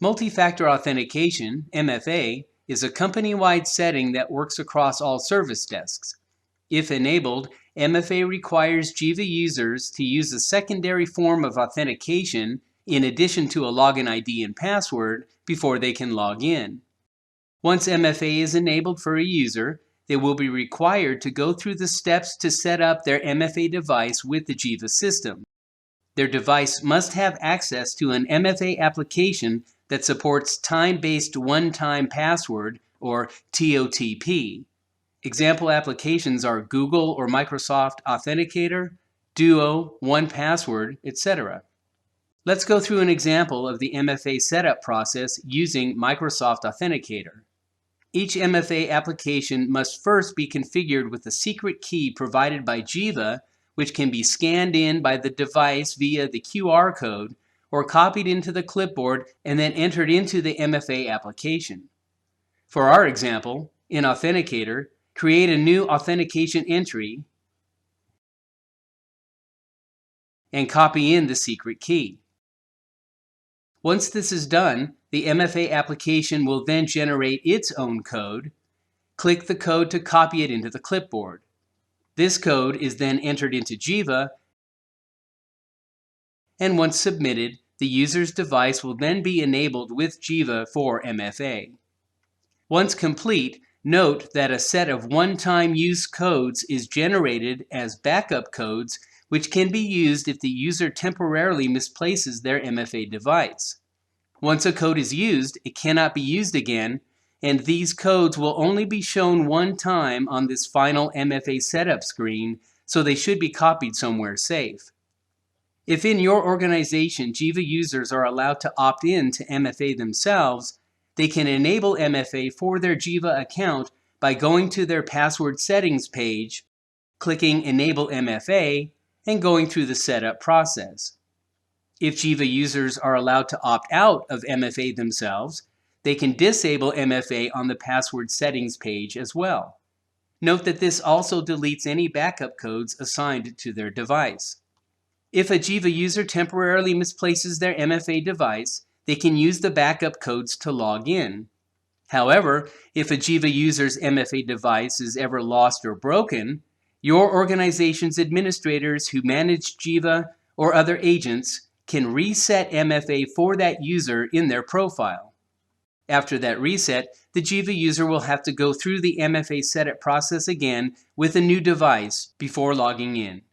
Multi-factor authentication, MFA, is a company-wide setting that works across all service desks. If enabled, MFA requires Giva users to use a secondary form of authentication in addition to a login ID and password before they can log in. Once MFA is enabled for a user, they will be required to go through the steps to set up their MFA device with the Giva system. Their device must have access to an MFA application that supports time-based one-time password, or TOTP. Example applications are Google or Microsoft Authenticator, Duo, 1Password, etc. Let's go through an example of the MFA setup process using Microsoft Authenticator. Each MFA application must first be configured with a secret key provided by Giva, which can be scanned in by the device via the QR code or copied into the clipboard and then entered into the MFA application. For our example, in Authenticator, create a new authentication entry and copy in the secret key. Once this is done, the MFA application will then generate its own code. Click the code to copy it into the clipboard. This code is then entered into Giva, and once submitted, the user's device will then be enabled with Giva for MFA. Once complete, note that a set of one-time use codes is generated as backup codes, which can be used if the user temporarily misplaces their MFA device. Once a code is used, it cannot be used again, and these codes will only be shown one time on this final MFA setup screen, so they should be copied somewhere safe. If in your organization Giva users are allowed to opt in to MFA themselves, they can enable MFA for their Giva account by going to their password settings page, clicking Enable MFA, and going through the setup process. If Giva users are allowed to opt out of MFA themselves, they can disable MFA on the password settings page as well. Note that this also deletes any backup codes assigned to their device. If a Giva user temporarily misplaces their MFA device, they can use the backup codes to log in. However, if a Giva user's MFA device is ever lost or broken, your organization's administrators who manage Giva or other agents can reset MFA for that user in their profile. After that reset, the Giva user will have to go through the MFA setup process again with a new device before logging in.